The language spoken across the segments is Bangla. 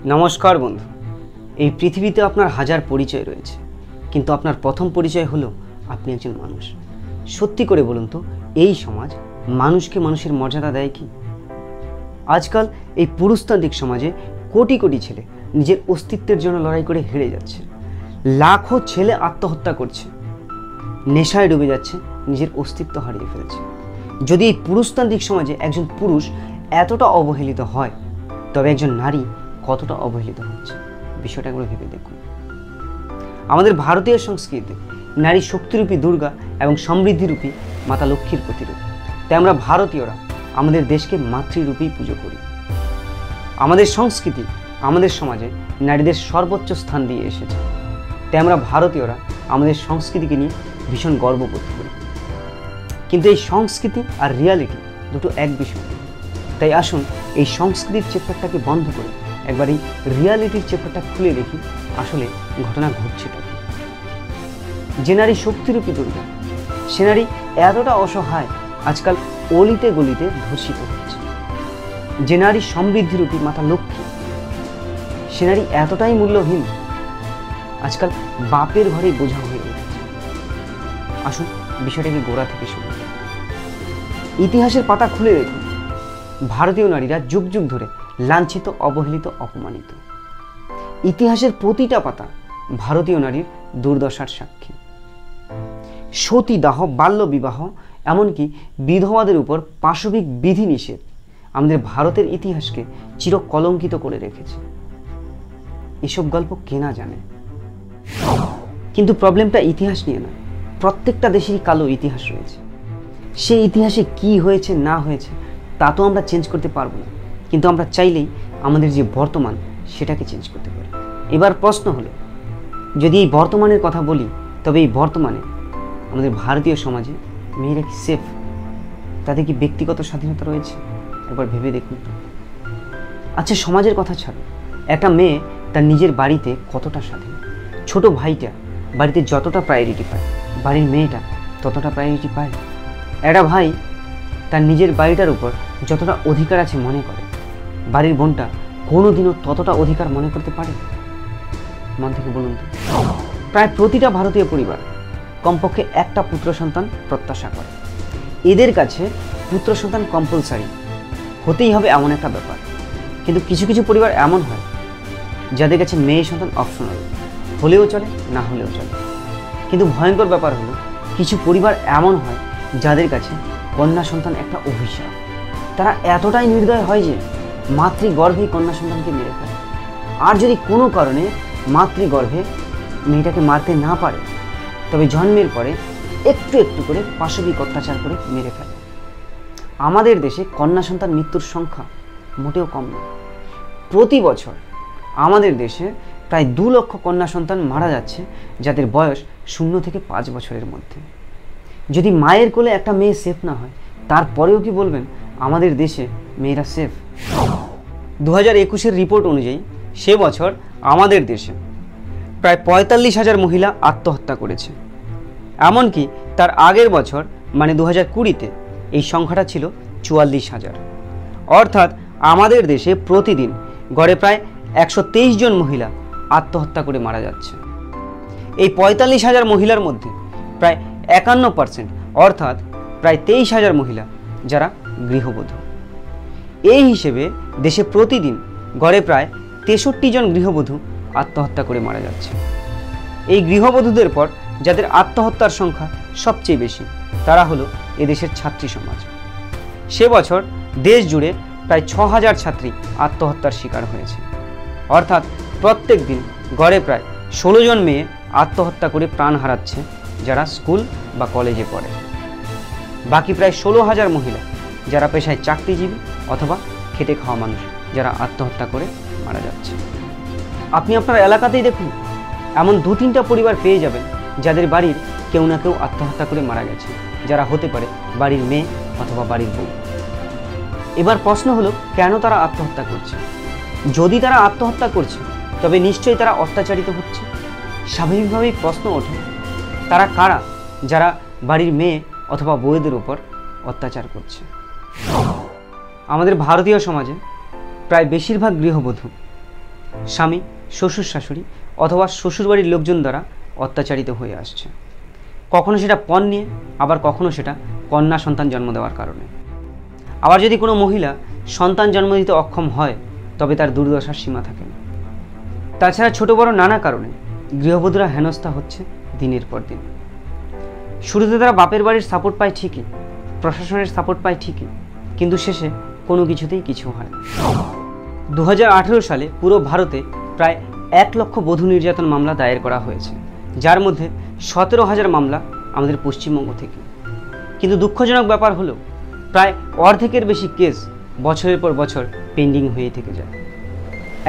নমস্কার বন্ধু। এই পৃথিবীতে আপনার হাজার পরিচয় রয়েছে, কিন্তু আপনার প্রথম পরিচয় হলো আপনি একজন মানুষ। সত্যি করে বলুন তো, এই সমাজ মানুষকে মানুষের মর্যাদা দেয় কি? আজকাল এই পুরুষতান্ত্রিক সমাজে কোটি কোটি ছেলে নিজের অস্তিত্বের জন্য লড়াই করে হেরে যাচ্ছে। লাখো ছেলে আত্মহত্যা করছে, নেশায় ডুবে যাচ্ছে, নিজের অস্তিত্ব হারিয়ে ফেলছে। যদি এই পুরুষতান্ত্রিক সমাজে একজন পুরুষ এতটা অবহেলিত হয়, তবে একজন নারী কতটা অবহেলিত হচ্ছে বিষয়টা একবার ভেবে দেখুন। আমাদের ভারতীয় সংস্কৃতিতে নারী শক্তিরূপী দুর্গা এবং সমৃদ্ধিরূপী মাতা লক্ষ্মীর প্রতিরূপ। তাই আমরা ভারতীয়রা আমাদের দেশকে মাতৃরূপেই পুজো করি। আমাদের সংস্কৃতি আমাদের সমাজে নারীদের সর্বোচ্চ স্থান দিয়ে এসেছে। তাই আমরা ভারতীয়রা আমাদের সংস্কৃতিকে নিয়ে ভীষণ গর্ববোধ করি। কিন্তু এই সংস্কৃতি আর রিয়ালিটি দুটো এক বিষয়। তাই আসুন এই সংস্কৃতির চ্যাপ্টারটাকে বন্ধ করে একবার এই রিয়ালিটির চ্যাপ্টারটা খুলে দেখি আসলে ঘটনা ঘটছেটা কি। যে নারী শক্তিরূপী দুর্গা, সে নারী এতটা অসহায় আজকাল অলিতে গলিতে ধর্ষিত হচ্ছে। যে নারী সমৃদ্ধিরূপী মাতা লক্ষ্মী, সে নারী এতটাই মূল্যহীন আজকাল বাপের ঘরে বোঝা হয়ে উঠেছে। আসুন বিষয়টাকে গোড়া থেকে শুরু করি। ইতিহাসের পাতা খুলে দেখুন, ভারতীয় নারীরা যুগ যুগ ধরে লাঞ্ছিত, অবহেলিত, অপমানিত। ইতিহাসের প্রতিটা পাতা ভারতীয় নারীর দুর্দশার সাক্ষী। সতীদাহ, বাল্য বিবাহ, এমনকি বিধবাদের উপর পাশবিক বিধিনিষেধ আমাদের ভারতের ইতিহাসকে চিরকলঙ্কিত করে রেখেছে। এসব গল্প কে না জানে? কিন্তু প্রবলেমটা ইতিহাস নিয়ে না, প্রত্যেকটা দেশেরই কালো ইতিহাস রয়েছে। সেই ইতিহাসে কি হয়েছে না হয়েছে তা তো আমরা চেঞ্জ করতে পারবো না, কিন্তু আমরা চাইলেই আমাদের যে বর্তমান সেটাকে চেঞ্জ করতে পারি। এবার প্রশ্ন হলো, যদি এই বর্তমানের কথা বলি, তবে এই বর্তমানে আমাদের ভারতীয় সমাজে মেয়েরা কি সেফ? তাদের কি ব্যক্তিগত স্বাধীনতা রয়েছে? একবার ভেবে দেখুন তো। আচ্ছা, সমাজের কথা ছাড়ো, একটা মেয়ে তার নিজের বাড়িতে কতটা স্বাধীন? ছোট ভাইটা বাড়িতে যতটা প্রায়োরিটি পায়, বাড়ির মেয়েটা ততটা প্রায়োরিটি পায়? একটা ভাই তার নিজের বাড়িটার উপর যতটা অধিকার আছে মনে করে, বাড়ির বোনটা কোনোদিনও ততটা অধিকার মনে করতে পারে? মন থেকে বলুন তো। প্রায় প্রতিটা ভারতীয় পরিবার কমপক্ষে একটা পুত্র সন্তান প্রত্যাশা করে। এদের কাছে পুত্র সন্তান কম্পালসারি, হতেই হবে এমন একটা ব্যাপার। কিন্তু কিছু কিছু পরিবার এমন হয় যাদের কাছে মেয়ে সন্তান অপশনাল, হলেও চলে, না হলেও চলে। কিন্তু ভয়ঙ্কর ব্যাপার হলো, কিছু পরিবার এমন হয় যাদের কাছে কন্যা সন্তান একটা অভিশাপ। তারা এতটাই নির্দয় হয় যে মাতৃগর্ভেই কন্যা সন্তানকে মেরে ফেলে। আর যদি কোনো কারণে মাতৃগর্ভে মেয়েটাকে মারতে না পারে, তবে জন্মের পরে একটু একটু করে পাশবিক অত্যাচার করে মেরে ফেলে। আমাদের দেশে কন্যা সন্তান মৃত্যুর সংখ্যা মোটেও কম নয়। প্রতি বছর আমাদের দেশে প্রায় 2 লক্ষ কন্যা সন্তান মারা যাচ্ছে, যাদের বয়স 0 থেকে 5 বছরের মধ্যে। যদি মায়ের কোলে একটা মেয়ে সেফ না হয়, তারপরেও কি বলবেন আমাদের দেশে মেয়েরা সেফ? 2021-এর রিপোর্ট অনুযায়ী সে বছর আমাদের দেশে প্রায় 45,000 মহিলা আত্মহত্যা করেছে। এমনকি তার আগের বছর মানে 2020-তে এই সংখ্যাটা ছিল 44,000। অর্থাৎ আমাদের দেশে প্রতিদিন গড়ে প্রায় 123 জন মহিলা আত্মহত্যা করে মারা যাচ্ছে। এই 45,000 মহিলার মধ্যে প্রায় 51% অর্থাৎ প্রায় 23,000 মহিলা যারা গৃহবধূ। এই হিসেবে দেশে প্রতিদিন গড়ে প্রায় 63 জন গৃহবধূ আত্মহত্যা করে মারা যাচ্ছে। এই গৃহবধূদের পর যাদের আত্মহত্যার সংখ্যা সবচেয়ে বেশি, তারা হলো এদেশের ছাত্রী সমাজ। সে বছর দেশ জুড়ে প্রায় 6,000 ছাত্রী আত্মহত্যার শিকার হয়েছে। অর্থাৎ প্রত্যেক দিন গড়ে প্রায় 16 জন মেয়ে আত্মহত্যা করে প্রাণ হারাচ্ছে, যারা স্কুল বা কলেজে পড়ে। বাকি প্রায় 16,000 মহিলা যারা পেশায় চাকরিজীবী অথবা খেটে খাওয়া মানুষ, যারা আত্মহত্যা করে মারা যাচ্ছে। আপনি আপনার এলাকাতেই দেখুন, এমন 2-3টা পরিবার পেয়ে যাবেন যাদের বাড়ির কেউ না কেউ আত্মহত্যা করে মারা গেছে, যারা হতে পারে বাড়ির মেয়ে অথবা বাড়ির বউ। এবার প্রশ্ন হলো, কেন তারা আত্মহত্যা করছে? যদি তারা আত্মহত্যা করছে, তবে নিশ্চয়ই তারা অত্যাচারিত হচ্ছে। স্বাভাবিকভাবেই প্রশ্ন ওঠে, তারা কারা যারা বাড়ির মেয়ে অথবা বউদের উপর অত্যাচার করছে? আমাদের ভারতীয় সমাজে প্রায় বেশিরভাগ গৃহবধূ স্বামী, শ্বশুর শাশুড়ি অথবা শ্বশুরবাড়ির লোকজন দ্বারা অত্যাচারিত হয়ে আসছে। কখনো সেটা পণ নিয়ে, আবার কখনো সেটা কন্যা সন্তান জন্ম দেওয়ার কারণে। আবার যদি কোনো মহিলা সন্তান জন্ম দিতে অক্ষম হয়, তবে তার দুর্দশার সীমা থাকে না। তাছাড়া ছোট বড় নানা কারণে গৃহবধূরা হেনস্থা হচ্ছে দিনের পর দিন। শুরুতে তারা বাপের বাড়ির সাপোর্ট পায় ঠিকই, প্রশাসনের সাপোর্ট পায় ঠিকই, কিন্তু শেষে কোনো কিছুতেই কিছু হয় না। 2018 সালে পুরো ভারতে প্রায় 1 লক্ষ বধূ নির্যাতন মামলা দায়ের করা হয়েছে, যার মধ্যে 17,000 মামলা আমাদের পশ্চিমবঙ্গ থেকে। কিন্তু দুঃখজনক ব্যাপার হলো প্রায় অর্ধেকের বেশি কেস বছরের পর বছর পেন্ডিং হয়ে থেকে যায়।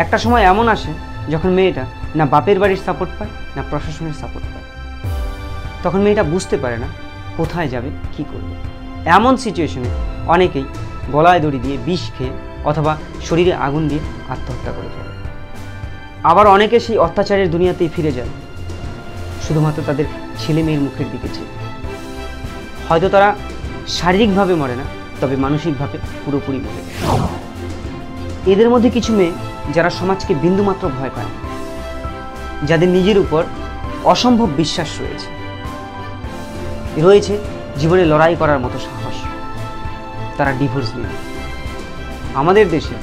একটা সময় এমন আসে যখন মেয়েটা না বাপের বাড়ির সাপোর্ট পায়, না প্রশাসনের সাপোর্ট পায়। তখন মেয়েটা বুঝতে পারে না কোথায় যাবে, কি করবে। এমন সিচুয়েশনে অনেকেই গলায় দড়ি দিয়ে, বিষ খেয়ে অথবা শরীরে আগুন দিয়ে আত্মহত্যা করে ফেলে। আবার অনেকে সেই অত্যাচারের দুনিয়াতেই ফিরে যায়, শুধুমাত্র তাদের ছেলে মেয়ের মুখের দিকে চেয়ে। হয়তো তারা শারীরিকভাবে মরে না, তবে মানসিকভাবে পুরোপুরি মরে যায়। এদের মধ্যে কিছু মেয়ে যারা সমাজকে বিন্দুমাত্র ভয় পায় না, যাদের নিজের উপর অসম্ভব বিশ্বাস রয়েছে জীবনে লড়াই করার মতো সাহস, তারা ডিভোর্স নিয়ে। আমাদের দেশে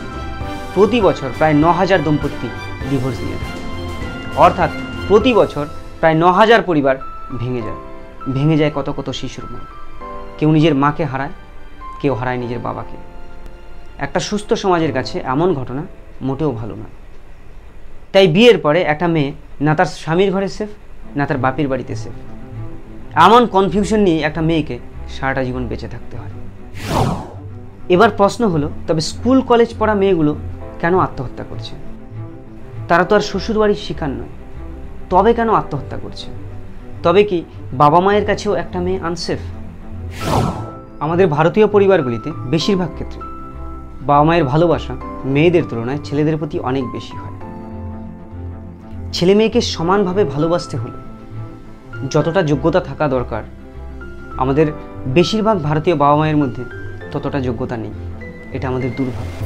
প্রতি বছর প্রায় 9,000 দম্পতি ডিভোর্স নিয়ে থাকে। অর্থাৎ প্রতি বছর প্রায় 9,000 পরিবার ভেঙে যায় কত কত শিশুর মন। কেউ নিজের মাকে হারায়, কেউ হারায় নিজের বাবাকে। একটা সুস্থ সমাজের কাছে এমন ঘটনা মোটেও ভালো না। তাই বিয়ের পরে একটা মেয়ে না তার স্বামীর ঘরে সেফ, না তার বাপের বাড়িতে সেফ। এমন কনফিউশন নিয়ে একটা মেয়েকে সারাটা জীবন বেঁচে থাকতে হয়। এবার প্রশ্ন হলো, তবে স্কুল কলেজ পড়া মেয়েগুলো কেন আত্মহত্যা করছে? তারা তো আর শ্বশুর বাড়ির শিকার নয়, তবে কেন আত্মহত্যা করছে? তবে কি বাবা মায়ের কাছেও একটা মেয়ে আনসেফ? আমাদের ভারতীয় পরিবারগুলিতে বেশিরভাগ ক্ষেত্রে বাবা মায়ের ভালোবাসা মেয়েদের তুলনায় ছেলেদের প্রতি অনেক বেশি হয়। ছেলে মেয়েকে সমানভাবে ভালোবাসতে হলে যতটা যোগ্যতা থাকা দরকার, আমাদের বেশিরভাগ ভারতীয় বাবা মায়ের মধ্যে ততটা যোগ্যতা নেই। এটা আমাদের দুর্ভাগ্য।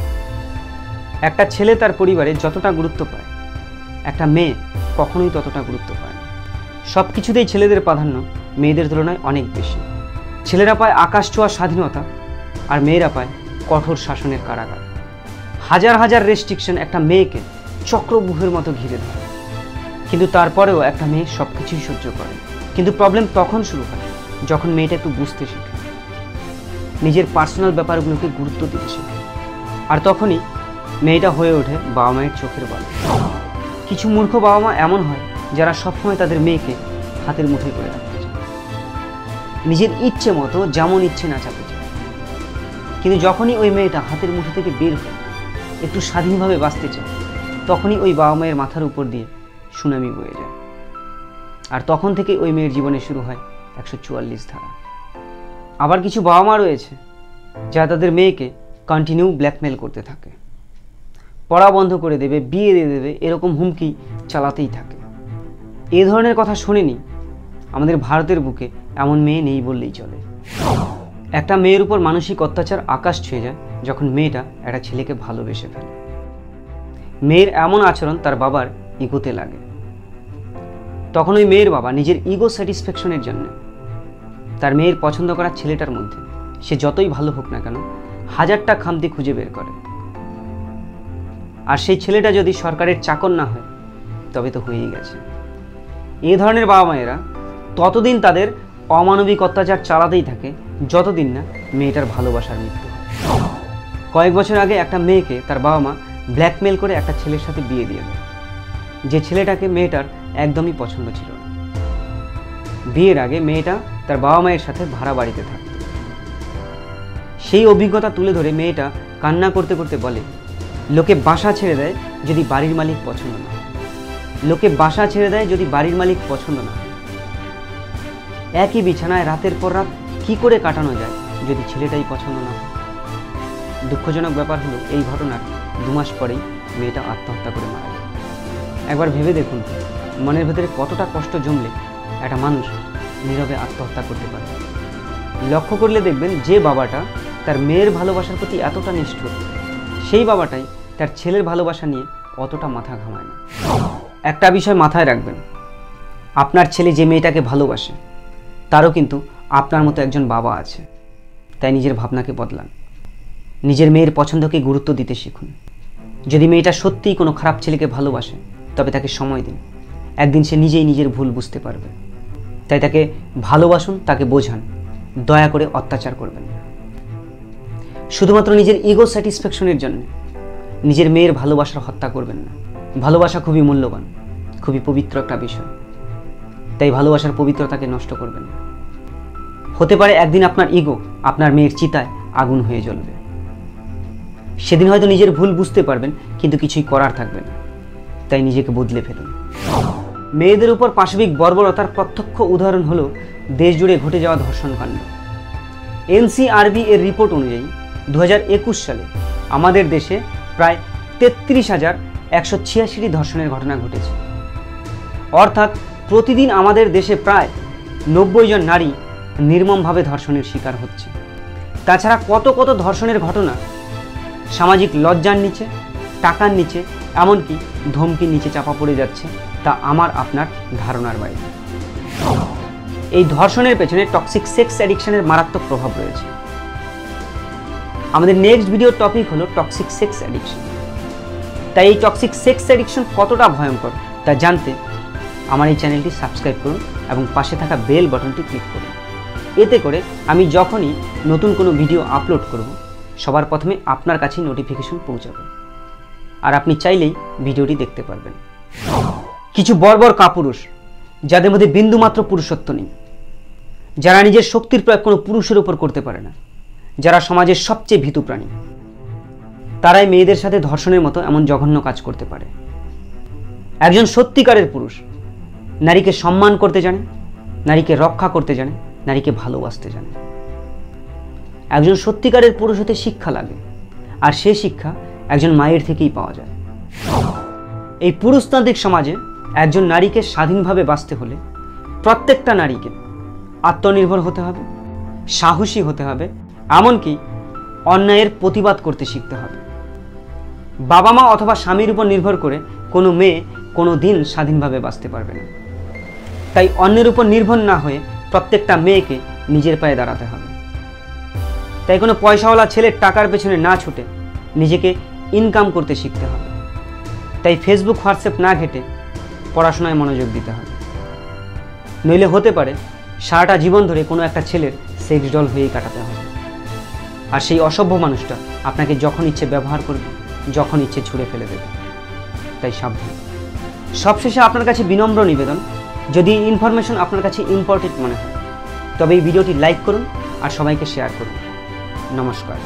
একটা ছেলে তার পরিবারে যতটা গুরুত্ব পায়, একটা মেয়ে কখনোই ততটা গুরুত্ব পায় না। সব কিছুতেই ছেলেদের প্রাধান্য মেয়েদের তুলনায় অনেক বেশি। ছেলেরা পায় আকাশ ছোঁয়া স্বাধীনতা, আর মেয়েরা পায় কঠোর শাসনের কারাগার। হাজার হাজার রেস্ট্রিকশন একটা মেয়েকে চক্রব্যূহের মতো ঘিরে ধরে, কিন্তু তারপরেও একটা মেয়ে সব কিছুই সহ্য করে। কিন্তু প্রবলেম তখন শুরু হয় যখন মেয়েটা একটু বুঝতে শেখে, নিজের পার্সোনাল ব্যাপারগুলোকে গুরুত্ব দিতে শেখে। আর তখনই মেয়েটা হয়ে ওঠে বাবা মায়ের চোখের বালি। কিছু মূর্খ বাবা মা এমন হয় যারা সবসময় তাদের মেয়েকে হাতের মুঠোয় করে রাখতে চায়, নিজের ইচ্ছে মতো যেমন ইচ্ছে নাচাতে চায়। কিন্তু যখনই ওই মেয়েটা হাতের মুঠো থেকে বের হয়, একটু স্বাধীনভাবে বাঁচতে চায়, তখনই ওই বাবা মায়ের মাথার উপর দিয়ে সুনামি বয়ে যায়। আর তখন থেকে ওই মেয়ের জীবনে শুরু হয় 144 ধারা। আবার কিছু বাবা মা রয়েছে যারা তাদের মেয়েকে কন্টিনিউ ব্ল্যাকমেল করতে থাকে, পড়া বন্ধ করে দেবে, বিয়ে দিয়ে দেবে, এরকম হুমকি চালাতেই থাকে। এ ধরনের কথা শোনেনি আমাদের ভারতের বুকে এমন মেয়ে নেই বললেই চলে। একটা মেয়ের উপর মানসিক অত্যাচার আকাশ ছুঁয়ে যায় যখন মেয়েটা একটা ছেলেকে ভালোবেসে ফেলে। মেয়ের এমন আচরণ তার বাবার ইগোতে লাগে। তখন ওই মেয়ের বাবা নিজের ইগো স্যাটিসফ্যাকশনের জন্য তার মেয়ের পছন্দ করা ছেলেটার মধ্যে সে যতই ভালো হোক না কেন 1000টা খামতি খুঁজে বের করে। আর সেই ছেলেটা যদি সরকারের চাকর না হয় তবে তো হয়েই গেছে। এই ধরনের বাবা মায়েরা ততদিন তাদের অমানবিক অত্যাচার চালাতেই থাকে যতদিন না মেয়েটার ভালোবাসার মৃত্যু হয়। কয়েক বছর আগে একটা মেয়েকে তার বাবা মা ব্ল্যাকমেল করে একটা ছেলের সাথে বিয়ে দিয়ে দেয়, যে ছেলেটাকে মেয়েটার একদমই পছন্দ ছিল না। বিয়ের আগে মেয়েটা তার বাবা মায়ের সাথে ভাড়া বাড়িতে থাকত। সেই অভিজ্ঞতা তুলে ধরে মেয়েটা কান্না করতে করতে বলে, লোকে বাসা ছেড়ে দেয় যদি বাড়ির মালিক পছন্দ না হয়। লোকে বাসা ছেড়ে দেয় যদি বাড়ির মালিক পছন্দ না হয়। একই বিছানায় রাতের পর রাত কি করে কাটানো যায় যদি ছেলেটাই পছন্দ না হয়? দুঃখজনক ব্যাপার হলো এই ঘটনার 2 মাস পরেই মেয়েটা আত্মহত্যা করে মারা যায়। একবার ভেবে দেখুন তো, মনের ভেতরে কতটা কষ্ট জমলে একটা মানুষ নীরবে আত্মহত্যা করতে পারে। লক্ষ্য করলে দেখবেন যে বাবাটা তার মেয়ের ভালোবাসার প্রতি এতটা নিষ্ঠুর, সেই বাবাটাই তার ছেলের ভালোবাসা নিয়ে অতটা মাথা ঘামায় না। একটা বিষয় মাথায় রাখবেন, আপনার ছেলে যে মেয়েটাকে ভালোবাসে তারও কিন্তু আপনার মতো একজন বাবা আছে। তাই নিজের ভাবনাকে বদলান, নিজের মেয়ের পছন্দকে গুরুত্ব দিতে শিখুন। যদি মেয়েটা সত্যিই কোনো খারাপ ছেলেকে ভালোবাসে তবে তাকে সময় দিন, একদিন সে নিজেই নিজের ভুল বুঝতে পারবে। তাই তাকে ভালোবাসুন, তাকে বোঝান, দয়া করে অত্যাচার করবেন না। শুধুমাত্র নিজের ইগো স্যাটিসফ্যাকশনের জন্য নিজের মেয়ের ভালোবাসার হত্যা করবেন না। ভালোবাসা খুবই মূল্যবান, খুবই পবিত্র একটা বিষয়, তাই ভালোবাসার পবিত্রতাকে নষ্ট করবেন না। হতে পারে একদিন আপনার ইগো আপনার মেয়ের চিতায় আগুন হয়ে জ্বলবে। সেদিন হয়তো নিজের ভুল বুঝতে পারবেন, কিন্তু কিছুই করার থাকবে না। তাই নিজেকে বদলে ফেলুন। মেয়েদের উপর পাশবিক বর্বরতার প্রত্যক্ষ উদাহরণ হলো দেশ জুড়ে ঘটে যাওয়া ধর্ষণকাণ্ড। এনসিআরবি এর রিপোর্ট অনুযায়ী 2021 সালে আমাদের দেশে প্রায় 33,186টি ধর্ষণের ঘটনা ঘটেছে। অর্থাৎ প্রতিদিন আমাদের দেশে প্রায় 90 জন নারী নির্মমভাবে ধর্ষণের শিকার হচ্ছে। তাছাড়া কত কত ধর্ষণের ঘটনা সামাজিক লজ্জার নিচে, টাকার নিচে, এমনকি ধমকির নিচে চাপা পড়ে যাচ্ছে, তা আমার আপনার ধারণার বাইরে। এই ধর্ষণের পেছনে টক্সিক সেক্স অ্যাডিকশনের মারাত্মক প্রভাব রয়েছে। আমাদের নেক্সট ভিডিওর টপিক হলো টক্সিক সেক্স অ্যাডিকশন। তাই এই টক্সিক সেক্স অ্যাডিকশন কতটা ভয়ঙ্কর তা জানতে আমার এই চ্যানেলটি সাবস্ক্রাইব করুন এবং পাশে থাকা বেল বাটনটি ক্লিক করুন। এতে করে আমি যখনই নতুন কোনো ভিডিও আপলোড করব সবার প্রথমে আপনার কাছে নোটিফিকেশন পৌঁছাবে, আর আপনি চাইলেই ভিডিওটি দেখতে পারবেন। কিছু বর্বর কাপুরুষ যাদের মধ্যে বিন্দুমাত্র পুরুষত্ব নেই, যারা নিজের শক্তির প্রয়োগ কোনো পুরুষের উপর করতে পারে না, যারা সমাজের সবচেয়ে ভীতু প্রাণী, তারাই মেয়েদের সাথে ধর্ষণের মতো এমন জঘন্য কাজ করতে পারে। একজন সত্যিকারের পুরুষ নারীকে সম্মান করতে জানে, নারীকে রক্ষা করতে জানে, নারীকে ভালোবাসতে জানে। একজন সত্যিকারের পুরুষ হতে শিক্ষা লাগে, আর সে শিক্ষা একজন মায়ের থেকেই পাওয়া যায়। এই পুরুষতান্ত্রিক সমাজে একজন নারীকে স্বাধীনভাবে বাঁচতে হলে প্রত্যেকটা নারীকে আত্মনির্ভর হতে হবে, সাহসী হতে হবে, এমনকি অন্যায়ের প্রতিবাদ করতে শিখতে হবে। বাবা মা অথবা স্বামীর উপর নির্ভর করে কোনো মেয়ে কোনো দিন স্বাধীনভাবে বাঁচতে পারবে না। তাই অন্যের উপর নির্ভর না হয়ে প্রত্যেকটা মেয়েকে নিজের পায়ে দাঁড়াতে হবে। তাই কোনো পয়সাওয়ালা ছেলের টাকার পেছনে না ছুটে নিজেকে ইনকাম করতে শিখতে হবে। তাই ফেসবুক হোয়াটসঅ্যাপ না ঘেটে পড়াশোনায় মনোযোগ দিতে হবে, নইলে হতে পারে সারাটা জীবন ধরে কোনো একটা ছেলের সেক্স ডল হয়েই কাটাতে হবে। আর সেই অসভ্য মানুষটা আপনাকে যখন ইচ্ছে ব্যবহার করবে, যখন ইচ্ছে ছুঁড়ে ফেলে দেবে। তাই সাবধান। সবশেষে আপনার কাছে বিনম্র নিবেদন, যদি ইনফরমেশন আপনার কাছে ইম্পর্টেন্ট মনে হয় তবে এই ভিডিওটি লাইক করুন আর সবাইকে শেয়ার করুন। নমস্কার।